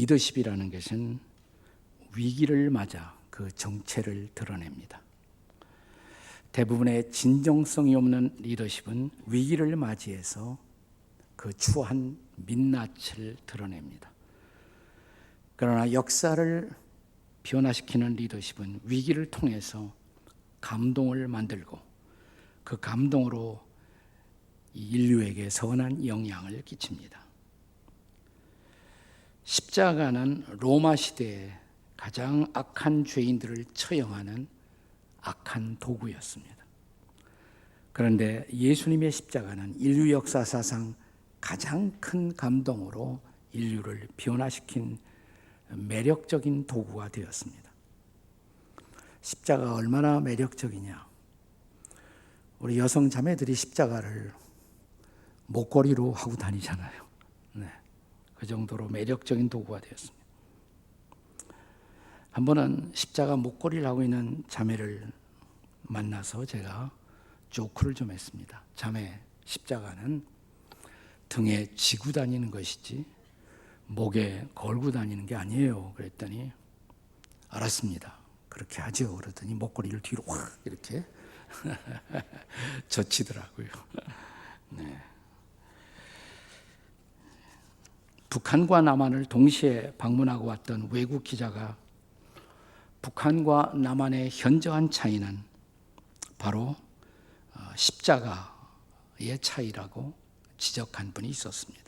리더십이라는 것은 위기를 맞아 그 정체를 드러냅니다. 대부분의 진정성이 없는 리더십은 위기를 맞이해서 그 추한 민낯을 드러냅니다. 그러나 역사를 변화시키는 리더십은 위기를 통해서 감동을 만들고 그 감동으로 인류에게 선한 영향을 끼칩니다. 십자가는 로마 시대에 가장 악한 죄인들을 처형하는 악한 도구였습니다. 그런데 예수님의 십자가는 인류 역사사상 가장 큰 감동으로 인류를 변화시킨 매력적인 도구가 되었습니다. 십자가가 얼마나 매력적이냐? 우리 여성 자매들이 십자가를 목걸이로 하고 다니잖아요. 네, 그 정도로 매력적인 도구가 되었습니다. 한 번은 십자가 목걸이를 하고 있는 자매를 만나서 제가 조크를 좀 했습니다. 자매, 십자가는 등에 지고 다니는 것이지 목에 걸고 다니는 게 아니에요. 그랬더니 알았습니다. 그렇게 하죠. 그러더니 목걸이를 뒤로 확 이렇게 젖히더라고요. 네. 북한과 남한을 동시에 방문하고 왔던 외국 기자가 북한과 남한의 현저한 차이는 바로 십자가의 차이라고 지적한 분이 있었습니다.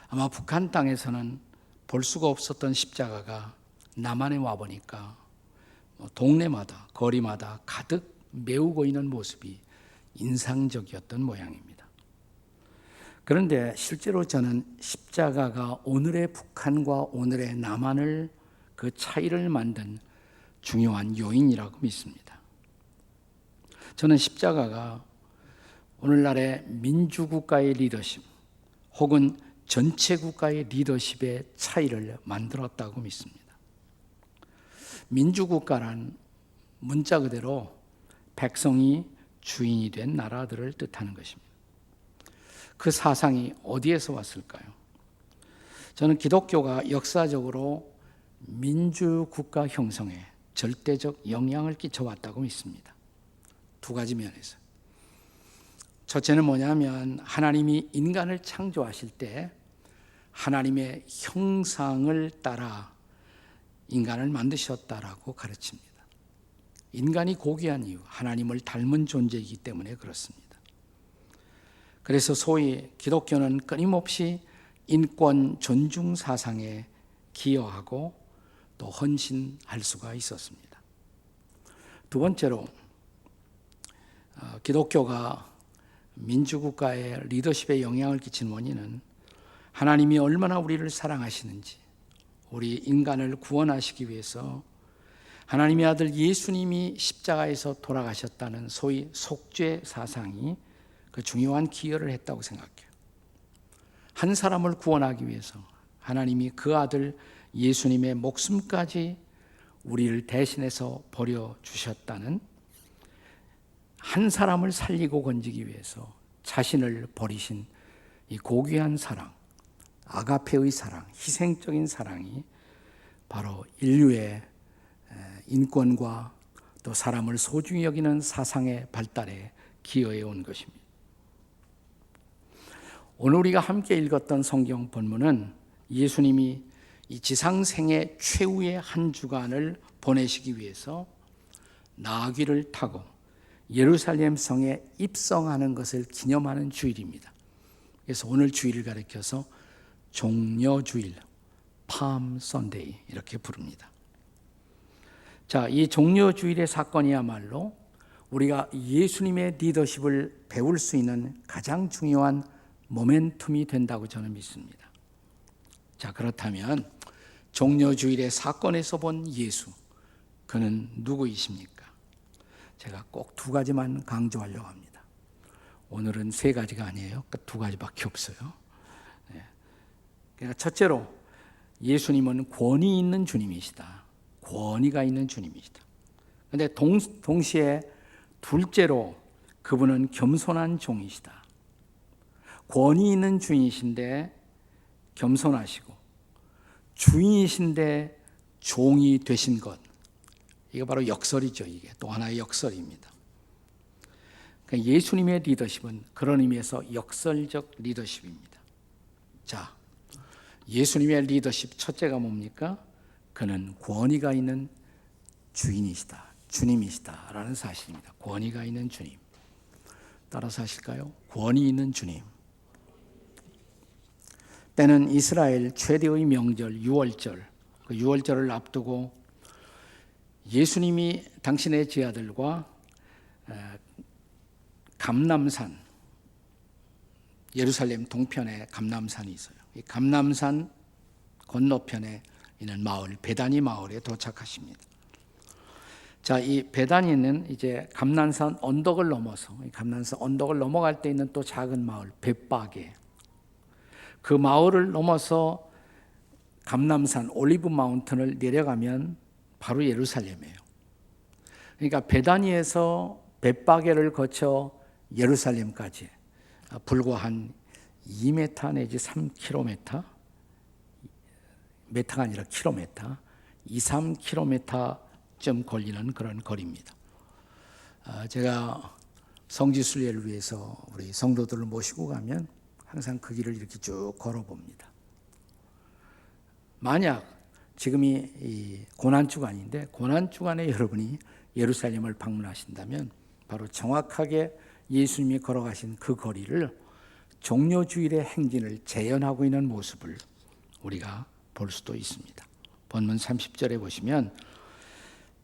아마 북한 땅에서는 볼 수가 없었던 십자가가 남한에 와보니까 동네마다 거리마다 가득 메우고 있는 모습이 인상적이었던 모양입니다. 그런데 실제로 저는 십자가가 오늘의 북한과 오늘의 남한을 그 차이를 만든 중요한 요인이라고 믿습니다. 저는 십자가가 오늘날의 민주국가의 리더십 혹은 전체 국가의 리더십의 차이를 만들었다고 믿습니다. 민주국가란 문자 그대로 백성이 주인이 된 나라들을 뜻하는 것입니다. 그 사상이 어디에서 왔을까요? 저는 기독교가 역사적으로 민주국가 형성에 절대적 영향을 끼쳐왔다고 믿습니다. 두 가지 면에서. 첫째는 뭐냐면 하나님이 인간을 창조하실 때 하나님의 형상을 따라 인간을 만드셨다라고 가르칩니다. 인간이 고귀한 이유, 하나님을 닮은 존재이기 때문에 그렇습니다. 그래서 소위 기독교는 끊임없이 인권 존중 사상에 기여하고 또 헌신할 수가 있었습니다. 두 번째로 기독교가 민주국가의 리더십에 영향을 끼친 원인은 하나님이 얼마나 우리를 사랑하시는지, 우리 인간을 구원하시기 위해서 하나님의 아들 예수님이 십자가에서 돌아가셨다는 소위 속죄 사상이 그 중요한 기여를 했다고 생각해요. 한 사람을 구원하기 위해서 하나님이 그 아들 예수님의 목숨까지 우리를 대신해서 버려주셨다는, 한 사람을 살리고 건지기 위해서 자신을 버리신 이 고귀한 사랑, 아가페의 사랑, 희생적인 사랑이 바로 인류의 인권과 또 사람을 소중히 여기는 사상의 발달에 기여해 온 것입니다. 오늘 우리가 함께 읽었던 성경 본문은 예수님이 이 지상생의 최후의 한 주간을 보내시기 위해서 나귀를 타고 예루살렘 성에 입성하는 것을 기념하는 주일입니다. 그래서 오늘 주일을 가리켜서 종려주일, 팜 선데이 이렇게 부릅니다. 자, 이 종려주일의 사건이야말로 우리가 예수님의 리더십을 배울 수 있는 가장 중요한 모멘텀이 된다고 저는 믿습니다. 자, 그렇다면 종려주일의 사건에서 본 예수, 그는 누구이십니까? 제가 꼭 두 가지만 강조하려고 합니다. 오늘은 세 가지가 아니에요. 두 가지밖에 없어요. 네. 그러니까 첫째로 예수님은 권위 있는 주님이시다. 권위가 있는 주님이시다. 그런데 동시에 둘째로 그분은 겸손한 종이시다. 권위 있는 주인이신데 겸손하시고, 주인이신데 종이 되신 것, 이게 바로 역설이죠. 이게 또 하나의 역설입니다. 그러니까 예수님의 리더십은 그런 의미에서 역설적 리더십입니다. 자, 예수님의 리더십 첫째가 뭡니까? 그는 권위가 있는 주인이시다, 주님이시다라는 사실입니다. 권위가 있는 주님. 따라서 하실까요? 권위 있는 주님. 때는 이스라엘 최대의 명절 유월절, 그 유월절을 앞두고 예수님이 당신의 제자들과 감람산, 예루살렘 동편에 감람산이 있어요. 이 감람산 건너편에 있는 마을, 베다니 마을에 도착하십니다. 자, 이 베다니는 이제 감람산 언덕을 넘어서, 감람산 언덕을 넘어갈 때 있는 또 작은 마을, 벳바게. 그 마을을 넘어서 감람산 올리브 마운틴을 내려가면 바로 예루살렘이에요. 그러니까 베다니에서 벳바게를 거쳐 예루살렘까지 불과 한 2m 내지 3km, 메타가 아니라 킬로미터, 2, 3km쯤 걸리는 그런 거리입니다. 제가 성지순례를 위해서 우리 성도들을 모시고 가면 항상 그 길을 이렇게 쭉 걸어봅니다. 만약 지금이 이 고난주간인데 고난주간에 여러분이 예루살렘을 방문하신다면 바로 정확하게 예수님이 걸어가신 그 거리를 종려주일의 행진을 재현하고 있는 모습을 우리가 볼 수도 있습니다. 본문 30절에 보시면,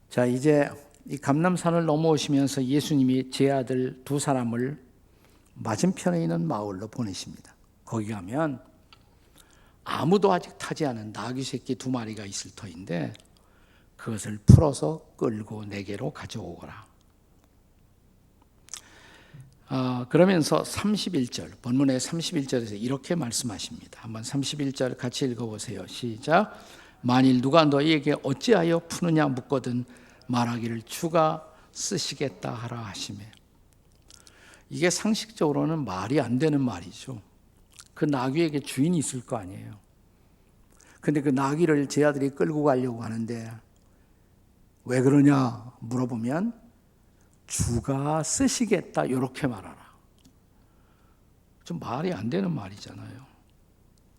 자, 이제 이 감람산을 넘어오시면서 예수님이 제 아들 두 사람을 맞은편에 있는 마을로 보내십니다. 거기 가면 아무도 아직 타지 않은 나귀 새끼 2마리가 있을 터인데 그것을 풀어서 끌고 내게로 가져오거라. 그러면서 31절, 본문의 31절에서 이렇게 말씀하십니다. 한번 31절 같이 읽어보세요. 시작. 만일 누가 너희에게 어찌하여 푸느냐 묻거든 말하기를 주가 쓰시겠다 하라 하시매. 이게 상식적으로는 말이 안 되는 말이죠. 그 나귀에게 주인이 있을 거 아니에요. 근데 그 나귀를 제 아들이 끌고 가려고 하는데 왜 그러냐 물어보면 주가 쓰시겠다 이렇게 말하라. 좀 말이 안 되는 말이잖아요.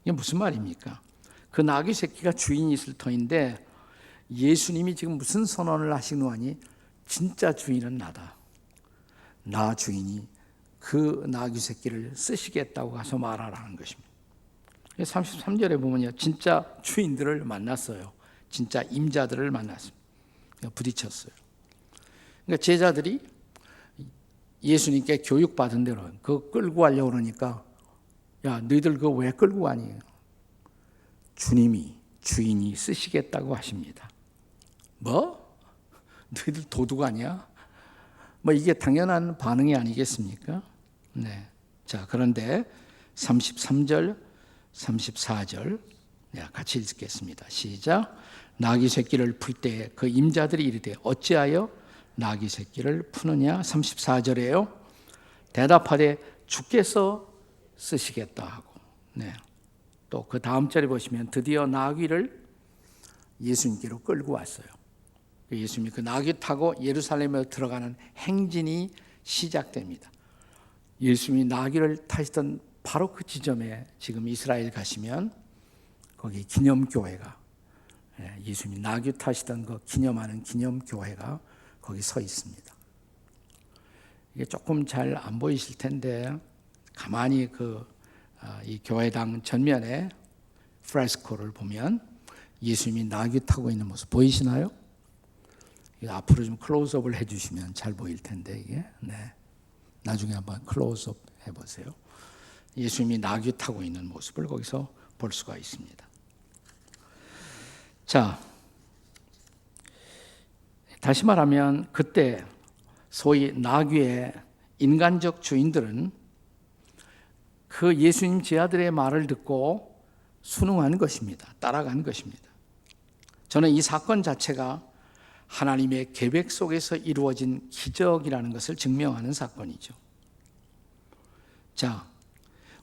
이게 무슨 말입니까? 그 나귀 새끼가 주인이 있을 터인데 예수님이 지금 무슨 선언을 하시는 거니? 진짜 주인은 나다. 나 주인이 그 나귀 새끼를 쓰시겠다고 가서 말하라는 것입니다. 33절에 보면요, 진짜 주인들을 만났어요. 진짜 임자들을 만났습니다. 부딪혔어요. 그러니까 제자들이 예수님께 교육받은 대로 그거 끌고 가려고 그러니까 야, 너희들 그거 왜 끌고 가니? 주님이, 주인이 쓰시겠다고 하십니다. 뭐? 너희들 도둑 아니야? 뭐 이게 당연한 반응이 아니겠습니까? 네. 자, 그런데 33절, 34절 같이 읽겠습니다. 시작. 나귀 새끼를 풀 때 그 임자들이 이르되 어찌하여 나귀 새끼를 푸느냐? 34절에요. 대답하되 주께서 쓰시겠다 하고. 네. 또 그 다음 절에 보시면 드디어 나귀를 예수님께로 끌고 왔어요. 예수님이 그 나귀 타고 예루살렘에 들어가는 행진이 시작됩니다. 예수님이 나귀를 타시던 바로 그 지점에 지금 이스라엘 가시면 거기 기념교회가, 예수님이 나귀 타시던 그 기념하는 기념교회가 거기 서 있습니다. 이게 조금 잘 안 보이실 텐데 가만히 이 교회당 전면에 프레스코를 보면 예수님이 나귀 타고 있는 모습 보이시나요? 앞으로 좀 클로즈업을 해주시면 잘 보일 텐데 이게. 네. 나중에 한번 클로즈업 해보세요. 예수님이 나귀 타고 있는 모습을 거기서 볼 수가 있습니다. 자, 다시 말하면 그때 소위 나귀의 인간적 주인들은 그 예수님 제자들의 말을 듣고 순응한 것입니다. 따라간 것입니다. 저는 이 사건 자체가 하나님의 계획 속에서 이루어진 기적이라는 것을 증명하는 사건이죠. 자,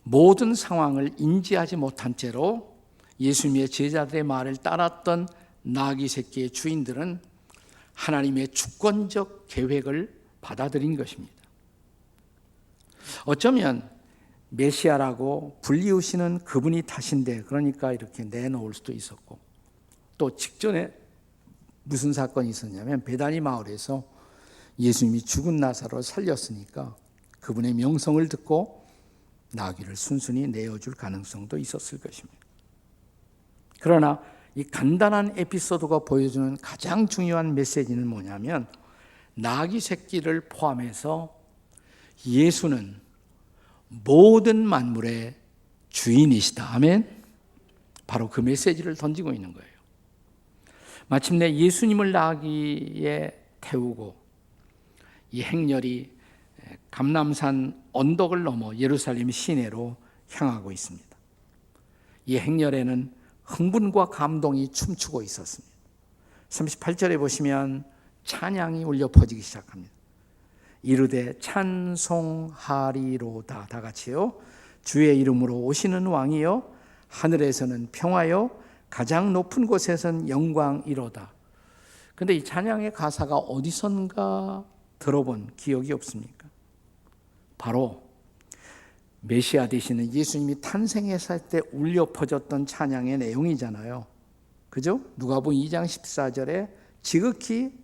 모든 상황을 인지하지 못한 채로 예수님의 제자들의 말을 따랐던 나귀 새끼의 주인들은 하나님의 주권적 계획을 받아들인 것입니다. 어쩌면 메시아라고 불리우시는 그분이 탓인데 그러니까 이렇게 내놓을 수도 있었고, 또 직전에 무슨 사건이 있었냐면 베다니 마을에서 예수님이 죽은 나사로를 살렸으니까 그분의 명성을 듣고 나귀를 순순히 내어줄 가능성도 있었을 것입니다. 그러나 이 간단한 에피소드가 보여주는 가장 중요한 메시지는 뭐냐면 나귀 새끼를 포함해서 예수는 모든 만물의 주인이시다. 아멘. 바로 그 메시지를 던지고 있는 거예요. 마침내 예수님을 나귀에 태우고 이 행렬이 감람산 언덕을 넘어 예루살렘 시내로 향하고 있습니다. 이 행렬에는 흥분과 감동이 춤추고 있었습니다. 38절에 보시면 찬양이 울려 퍼지기 시작합니다. 이르되 찬송하리로다. 다 같이요. 주의 이름으로 오시는 왕이요 하늘에서는 평화요 가장 높은 곳에서는 영광이로다. 그런데 이 찬양의 가사가 어디선가 들어본 기억이 없습니까? 바로 메시아 되시는 예수님이 탄생했을 때 울려 퍼졌던 찬양의 내용이잖아요. 그죠? 누가복음 2장 14절에 지극히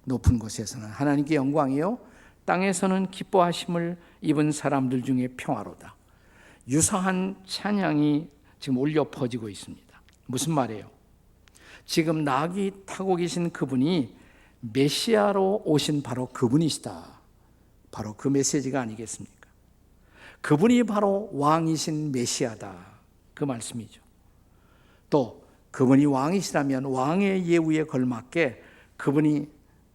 높은 곳에서는 하나님께 영광이요 땅에서는 기뻐하심을 입은 사람들 중에 평화로다. 유사한 찬양이 지금 울려 퍼지고 있습니다. 무슨 말이에요? 지금 나귀 타고 계신 그분이 메시아로 오신 바로 그분이시다. 바로 그 메시지가 아니겠습니까? 그분이 바로 왕이신 메시아다. 그 말씀이죠. 또 그분이 왕이시라면 왕의 예우에 걸맞게 그분이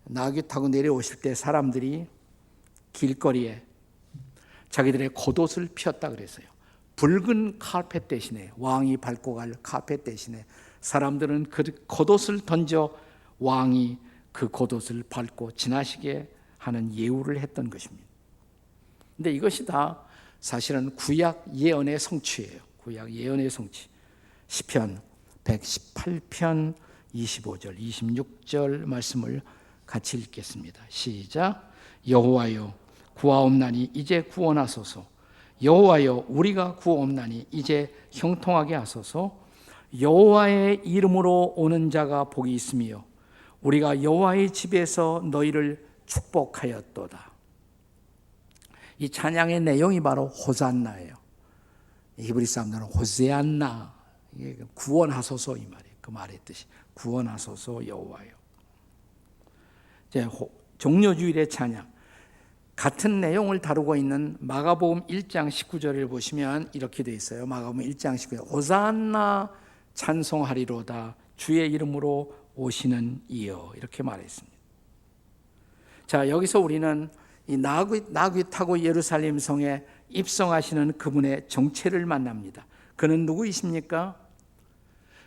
나귀 타고 내려오실 때 사람들이 길거리에 자기들의 겉옷을 폈다 그랬어요. 붉은 카펫 대신에, 왕이 밟고 갈 카펫 대신에 사람들은 그 겉옷을 던져 왕이 그 겉옷을 밟고 지나시게 하는 예우를 했던 것입니다. 그런데 이것이 다 사실은 구약 예언의 성취예요. 구약 예언의 성취. 시편 118편 25절, 26절 말씀을 같이 읽겠습니다. 시작. 여호와여 구하옵나니 이제 구원하소서. 여호와여 우리가 구하옵나니 이제 형통하게 하소서. 여호와의 이름으로 오는 자가 복이 있으며 우리가 여호와의 집에서 너희를 축복하였도다. 이 찬양의 내용이 바로 호산나예요. 히브리 사람들은 호세안나, 구원하소서 이 말이에요. 그 말의 뜻이 구원하소서 여호와여. 종려주일의 찬양, 같은 내용을 다루고 있는 마가복음 1장 19절을 보시면 이렇게 되어 있어요. 마가복음 1장 19절 호산나 찬송하리로다 주의 이름으로 오시는 이여, 이렇게 말했습니다. 자, 여기서 우리는 이 나귀 타고 예루살렘 성에 입성하시는 그분의 정체를 만납니다. 그는 누구이십니까?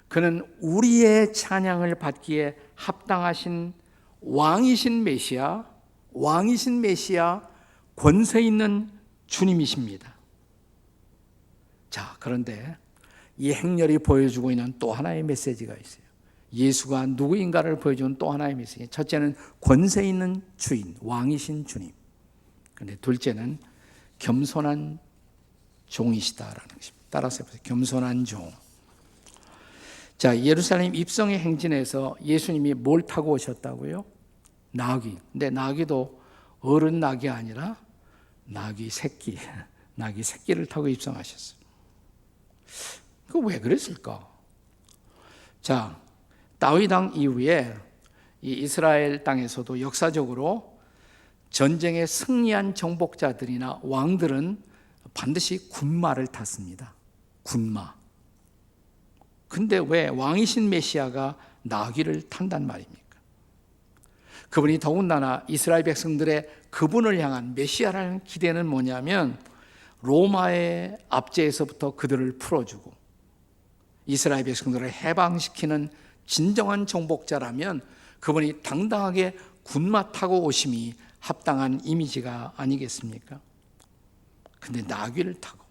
그는 우리의 찬양을 받기에 합당하신 왕이신 메시아, 권세 있는 주님이십니다. 자, 그런데 이 행렬이 보여주고 있는 또 하나의 메시지가 있어요. 예수가 누구인가를 보여주는 또 하나의 메시지. 첫째는 권세 있는 주인, 왕이신 주님. 그런데 둘째는 겸손한 종이시다라는 것입니다. 따라서 해보세요. 겸손한 종. 자, 예루살렘 입성의 행진에서 예수님이 뭘 타고 오셨다고요? 나귀. 근데 나귀도 어른 나귀가 아니라 나귀 새끼를 타고 입성하셨어요. 그 왜 그랬을까? 자, 다윗 왕 이후에 이 이스라엘 땅에서도 역사적으로 전쟁에 승리한 정복자들이나 왕들은 반드시 군마를 탔습니다. 군마. 근데 왜 왕이신 메시아가 나귀를 탄단 말입니까? 그분이 더군다나 이스라엘 백성들의 그분을 향한 메시아라는 기대는 뭐냐면 로마의 압제에서부터 그들을 풀어주고 이스라엘 백성들을 해방시키는 진정한 정복자라면 그분이 당당하게 군마 타고 오심이 합당한 이미지가 아니겠습니까? 근데 나귀를 타고,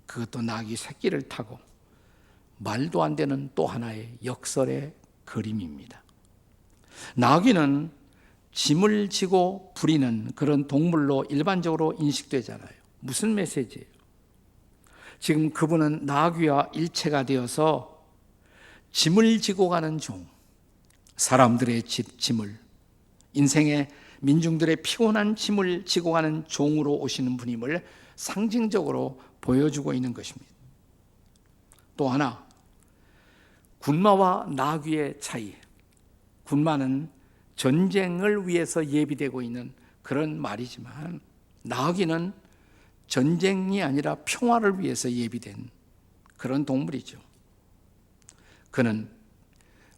그것도 나귀 새끼를 타고 말도 안 되는 또 하나의 역설의 그림입니다. 나귀는 짐을 지고 부리는 그런 동물로 일반적으로 인식되잖아요. 무슨 메시지예요? 지금 그분은 나귀와 일체가 되어서 짐을 지고 가는 종, 사람들의 짐을, 인생의 민중들의 피곤한 짐을 지고 가는 종으로 오시는 분임을 상징적으로 보여주고 있는 것입니다. 또 하나, 군마와 나귀의 차이. 군마는 전쟁을 위해서 예비되고 있는 그런 말이지만, 나귀는 전쟁이 아니라 평화를 위해서 예비된 그런 동물이죠. 그는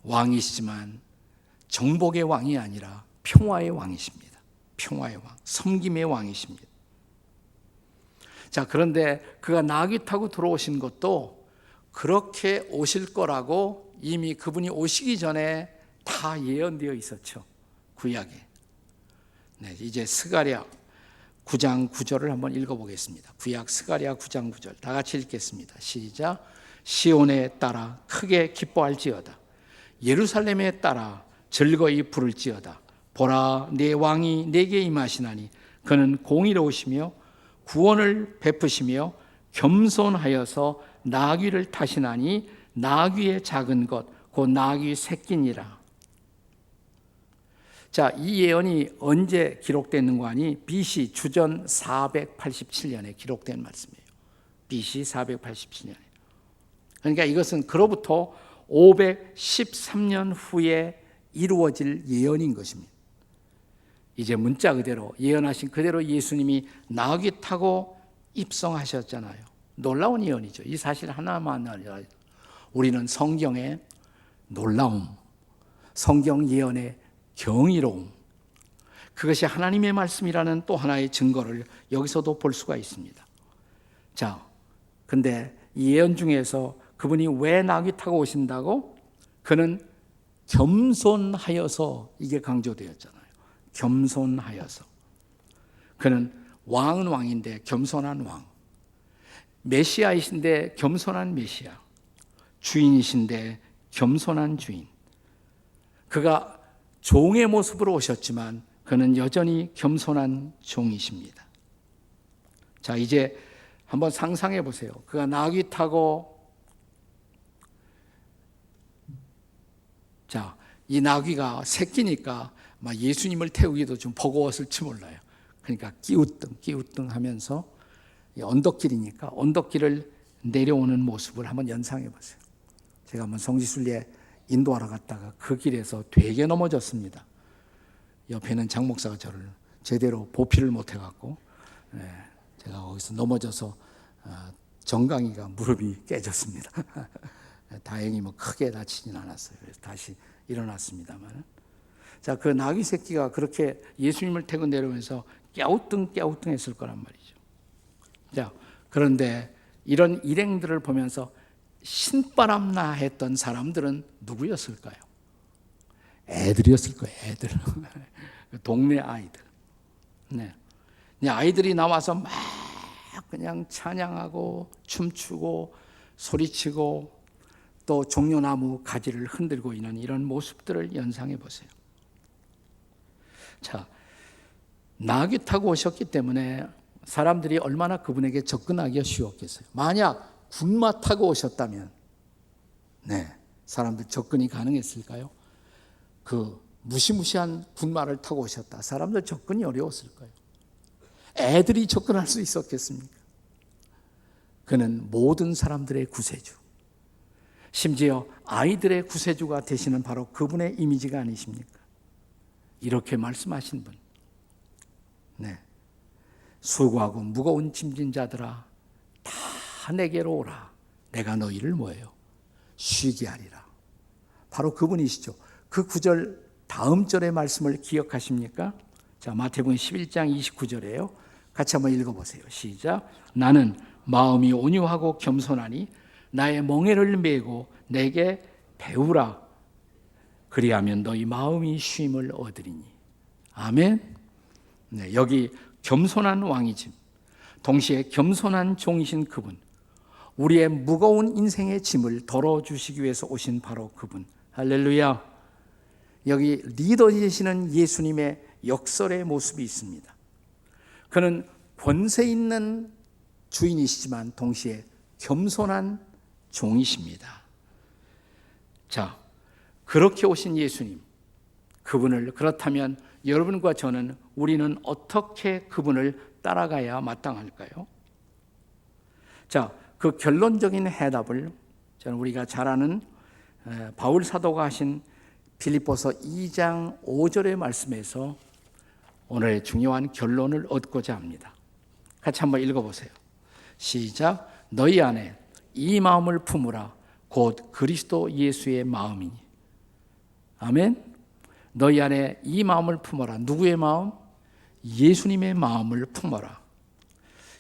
왕이시지만 정복의 왕이 아니라 평화의 왕이십니다. 평화의 왕, 섬김의 왕이십니다. 자, 그런데 그가 나귀 타고 들어오신 것도 그렇게 오실 거라고 이미 그분이 오시기 전에 다 예언되어 있었죠. 구약에. 네, 이제 스가랴 9장 9절을 한번 읽어보겠습니다. 구약 스가랴 9장 9절 다 같이 읽겠습니다. 시작. 시온에 따라 크게 기뻐할지어다. 예루살렘에 따라 즐거이 부를지어다. 보라, 내 왕이 내게 임하시나니 그는 공의로우시며 구원을 베푸시며 겸손하여서 나귀를 타시나니 나귀의 작은 것 곧 나귀 새끼니라. 자, 이 예언이 언제 기록됐는가 하니 BC 주전 487년에 기록된 말씀이에요. BC 487년에. 그러니까 이것은 그로부터 513년 후에 이루어질 예언인 것입니다. 이제 문자 그대로 예언하신 그대로 예수님이 나귀 타고 입성하셨잖아요. 놀라운 예언이죠. 이 사실 하나만 아니라 우리는 성경의 놀라움, 성경 예언의 경이로움, 그것이 하나님의 말씀이라는 또 하나의 증거를 여기서도 볼 수가 있습니다. 자, 근데 이 예언 중에서 그분이 왜 나귀 타고 오신다고? 그는 겸손하여서, 이게 강조되었잖아요. 겸손하여서. 그는 왕은 왕인데 겸손한 왕, 메시아이신데 겸손한 메시아, 주인이신데 겸손한 주인. 그가 종의 모습으로 오셨지만 그는 여전히 겸손한 종이십니다. 자, 이제 한번 상상해 보세요. 그가 나귀 타고, 자, 이 나귀가 새끼니까 예수님을 태우기도 좀 버거웠을지 몰라요. 그러니까 끼우뚱 하면서 언덕길이니까 언덕길을 내려오는 모습을 한번 연상해 보세요. 제가 한번 성지순례 인도하러 갔다가 그 길에서 되게 넘어졌습니다. 옆에는 장 목사가 저를 제대로 보필을 못 해갖고 제가 거기서 넘어져서 정강이가 무릎이 깨졌습니다. 다행히 크게 다치진 않았어요. 그래서 다시 일어났습니다만, 자, 그 나귀 새끼가 그렇게 예수님을 태고 내려오면서 깨우뚱 했을 거란 말이죠. 자, 그런데 이런 일행들을 보면서 신바람나 했던 사람들은 누구였을까요? 애들이었을 거예요. 애들. 동네 아이들. 네. 아이들이 나와서 막 그냥 찬양하고 춤추고 소리치고 또 종려나무 가지를 흔들고 있는 이런 모습들을 연상해 보세요. 자, 나귀 타고 오셨기 때문에 사람들이 얼마나 그분에게 접근하기가 쉬웠겠어요. 만약 군마 타고 오셨다면, 사람들 접근이 가능했을까요? 그 무시무시한 군마를 타고 오셨다. 사람들 접근이 어려웠을 거예요. 애들이 접근할 수 있었겠습니까? 그는 모든 사람들의 구세주, 심지어 아이들의 구세주가 되시는 바로 그분의 이미지가 아니십니까? 이렇게 말씀하신 분. 수고하고 무거운 짐진 자들아 다 내게로 오라. 내가 너희를 뭐예요? 쉬게 하리라. 바로 그분이시죠. 그 구절 다음 절의 말씀을 기억하십니까? 자, 마태복음 11장 29절이에요. 같이 한번 읽어보세요. 시작. 나는 마음이 온유하고 겸손하니 나의 멍에를 메고 내게 배우라. 그리하면 너희 마음이 쉼을 얻으리니. 아멘. 여기 겸손한 왕이심, 동시에 겸손한 종이신 그분, 우리의 무거운 인생의 짐을 덜어주시기 위해서 오신 바로 그분. 할렐루야. 여기 리더 되시는 예수님의 역설의 모습이 있습니다. 그는 권세 있는 주인이시지만 동시에 겸손한 종이십니다. 자, 그렇게 오신 예수님, 그분을 그렇다면 여러분과 저는 우리는 어떻게 그분을 따라가야 마땅할까요? 자, 그 결론적인 해답을 저는 우리가 잘 아는 바울 사도가 하신 빌립보서 2장 5절의 말씀에서 오늘의 중요한 결론을 얻고자 합니다. 같이 한번 읽어보세요. 시작. 너희 안에 이 마음을 품으라. 곧 그리스도 예수의 마음이니. 아멘. 너희 안에 이 마음을 품어라. 누구의 마음? 예수님의 마음을 품어라.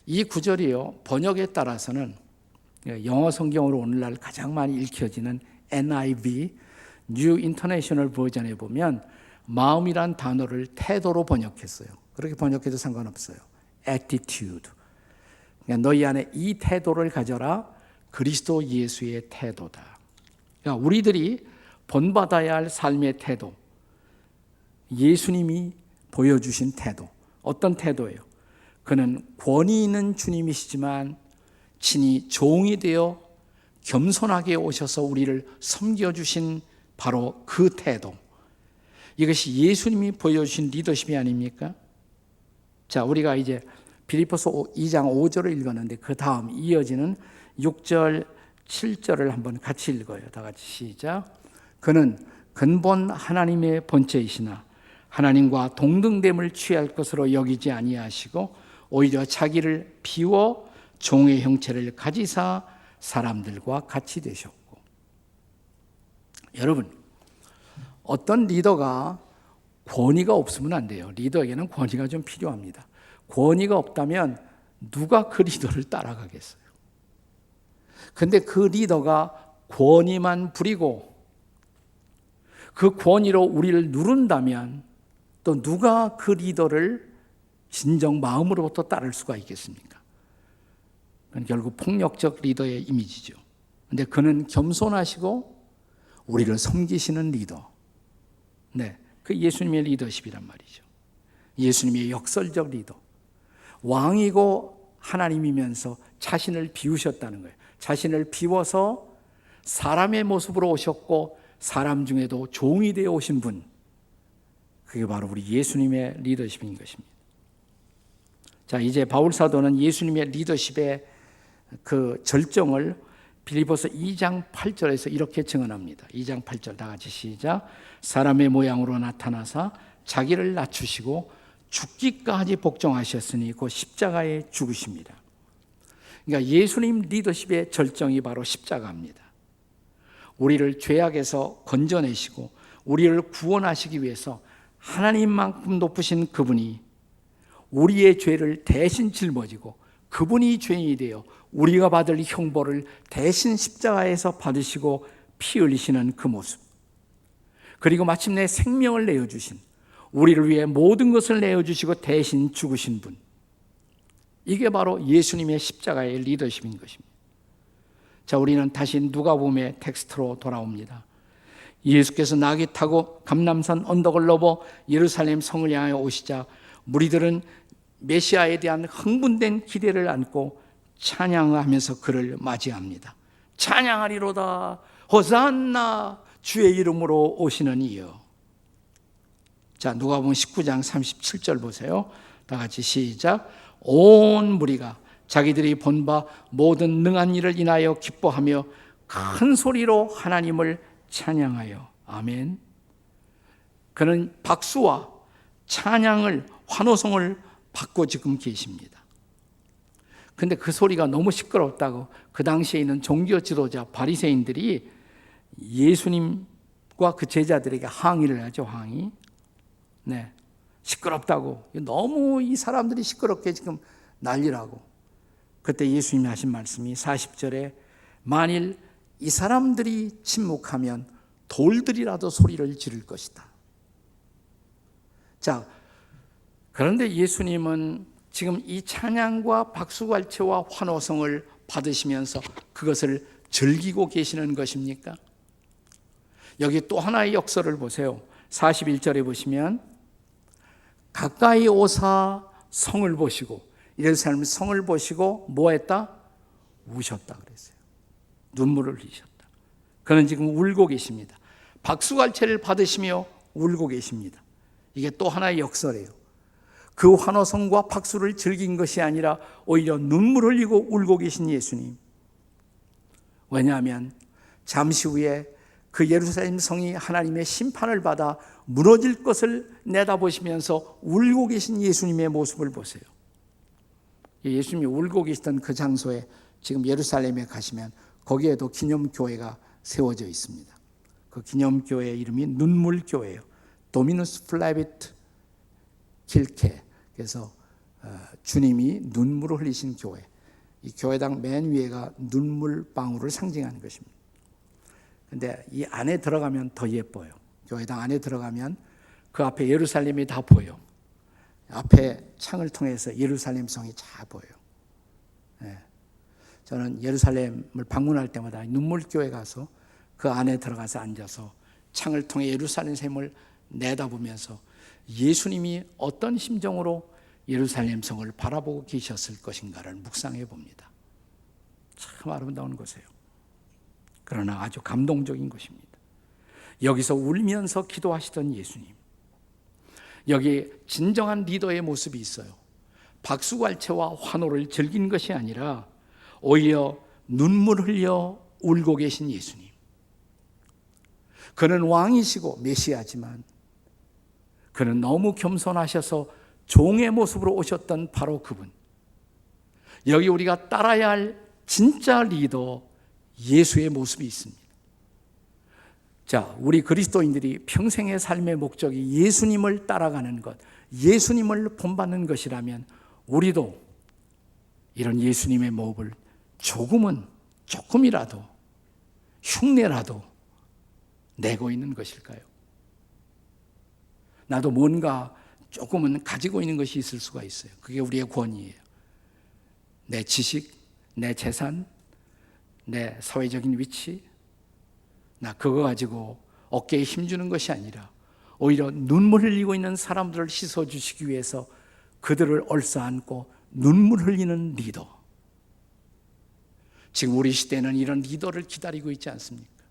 이 구절이요, 번역에 따라서는 영어 성경으로 오늘날 가장 많이 읽혀지는 NIV, New International 버전에 보면 마음이란 단어를 태도로 번역했어요. 그렇게 번역해도 상관없어요. Attitude. 그러니까 너희 안에 이 태도를 가져라. 그리스도 예수의 태도다. 그러니까 우리들이 본받아야 할 삶의 태도, 예수님이 보여주신 태도, 어떤 태도예요? 그는 권위 있는 주님이시지만 친히 종이 되어 겸손하게 오셔서 우리를 섬겨주신 바로 그 태도, 이것이 예수님이 보여주신 리더십이 아닙니까? 자, 우리가 이제 빌립보서 2장 5절을 읽었는데 그 다음 이어지는 6절, 7절을 한번 같이 읽어요. 다 같이 시작. 그는 근본 하나님의 본체이시나 하나님과 동등됨을 취할 것으로 여기지 아니하시고 오히려 자기를 비워 종의 형체를 가지사 사람들과 같이 되셨고. 여러분, 어떤 리더가 권위가 없으면 안 돼요. 리더에게는 권위가 좀 필요합니다. 권위가 없다면 누가 그 리더를 따라가겠어요? 근데 그 리더가 권위만 부리고 그 권위로 우리를 누른다면 또 누가 그 리더를 진정 마음으로부터 따를 수가 있겠습니까? 결국 폭력적 리더의 이미지죠. 근데 그는 겸손하시고 우리를 섬기시는 리더. 네, 그 예수님의 리더십이란 말이죠. 예수님의 역설적 리더. 왕이고 하나님이면서 자신을 비우셨다는 거예요. 자신을 비워서 사람의 모습으로 오셨고 사람 중에도 종이 되어 오신 분. 그게 바로 우리 예수님의 리더십인 것입니다. 자, 이제 바울 사도는 예수님의 리더십의 그 절정을 빌립보서 2장 8절에서 이렇게 증언합니다. 2장 8절 다 같이 시작. 사람의 모양으로 나타나사 자기를 낮추시고 죽기까지 복종하셨으니 곧 십자가에 죽으십니다. 그러니까 예수님 리더십의 절정이 바로 십자가입니다. 우리를 죄악에서 건져내시고 우리를 구원하시기 위해서 하나님만큼 높으신 그분이 우리의 죄를 대신 짊어지고 그분이 죄인이 되어 우리가 받을 형벌을 대신 십자가에서 받으시고 피 흘리시는 그 모습, 그리고 마침내 생명을 내어주신, 우리를 위해 모든 것을 내어주시고 대신 죽으신 분, 이게 바로 예수님의 십자가의 리더십인 것입니다. 자, 우리는 다시 누가복음의 텍스트로 돌아옵니다. 예수께서 나귀 타고 감람산 언덕을 넘어 예루살렘 성을 향해 오시자 무리들은 메시아에 대한 흥분된 기대를 안고 찬양하면서 그를 맞이합니다. 찬양하리로다 호산나 주의 이름으로 오시는 이여. 자, 누가복음 19장 37절 보세요. 다 같이 시작. 온 무리가 자기들이 본 바 모든 능한 일을 인하여 기뻐하며 큰 소리로 하나님을 찬양하여. 아멘. 그는 박수와 찬양을, 환호성을 받고 지금 계십니다. 근데 그 소리가 너무 시끄럽다고 그 당시에 있는 종교 지도자 바리새인들이 예수님과 그 제자들에게 항의를 하죠. 항의. 네, 시끄럽다고. 너무 이 사람들이 시끄럽게 지금 난리라고. 그때 예수님이 하신 말씀이 40절에 만일 이 사람들이 침묵하면 돌들이라도 소리를 지를 것이다. 자, 그런데 예수님은 지금 이 찬양과 박수갈채와 환호성을 받으시면서 그것을 즐기고 계시는 것입니까? 여기 또 하나의 역설을 보세요. 41절에 보시면 가까이 오사 성을 보시고, 예루살렘 성을 보시고 뭐 했다? 우셨다 그랬어요. 눈물을 흘리셨다. 그는 지금 울고 계십니다. 박수갈채를 받으시며 울고 계십니다. 이게 또 하나의 역설이에요. 그 환호성과 박수를 즐긴 것이 아니라 오히려 눈물 흘리고 울고 계신 예수님. 왜냐하면 잠시 후에 그 예루살렘 성이 하나님의 심판을 받아 무너질 것을 내다보시면서 울고 계신 예수님의 모습을 보세요. 예수님이 울고 계시던 그 장소에 지금 예루살렘에 가시면 거기에도 기념교회가 세워져 있습니다. 그 기념교회의 이름이 눈물교회예요. 도미누스 플라비트 길케. 그래서 주님이 눈물을 흘리신 교회. 이 교회당 맨 위에가 눈물방울을 상징하는 것입니다. 근데 이 안에 들어가면 더 예뻐요. 교회당 안에 들어가면 그 앞에 예루살렘이 다 보여. 앞에 창을 통해서 예루살렘 성이 잘 보여요. 네. 저는 예루살렘을 방문할 때마다 눈물교회 가서 그 안에 들어가서 앉아서 창을 통해 예루살렘 샘을 내다보면서 예수님이 어떤 심정으로 예루살렘 성을 바라보고 계셨을 것인가를 묵상해 봅니다. 참 아름다운 것이에요. 그러나 아주 감동적인 것입니다. 여기서 울면서 기도하시던 예수님. 여기 진정한 리더의 모습이 있어요. 박수갈채와 환호를 즐긴 것이 아니라 오히려 눈물 흘려 울고 계신 예수님. 그는 왕이시고 메시아지만 그는 너무 겸손하셔서 종의 모습으로 오셨던 바로 그분. 여기 우리가 따라야 할 진짜 리더 예수의 모습이 있습니다. 자, 우리 그리스도인들이 평생의 삶의 목적이 예수님을 따라가는 것, 예수님을 본받는 것이라면 우리도 이런 예수님의 모습을 조금이라도 흉내라도 내고 있는 것일까요? 나도 뭔가 조금은 가지고 있는 것이 있을 수가 있어요. 그게 우리의 권위예요. 내 지식, 내 재산, 내 사회적인 위치, 나 그거 가지고 어깨에 힘주는 것이 아니라 오히려 눈물 흘리고 있는 사람들을 씻어주시기 위해서 그들을 얼싸안고 눈물 흘리는 리더. 지금 우리 시대는 이런 리더를 기다리고 있지 않습니까?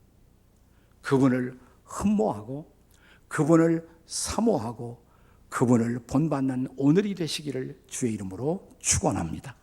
그분을 흠모하고 그분을 사모하고 그분을 본받는 오늘이 되시기를 주의 이름으로 축원합니다.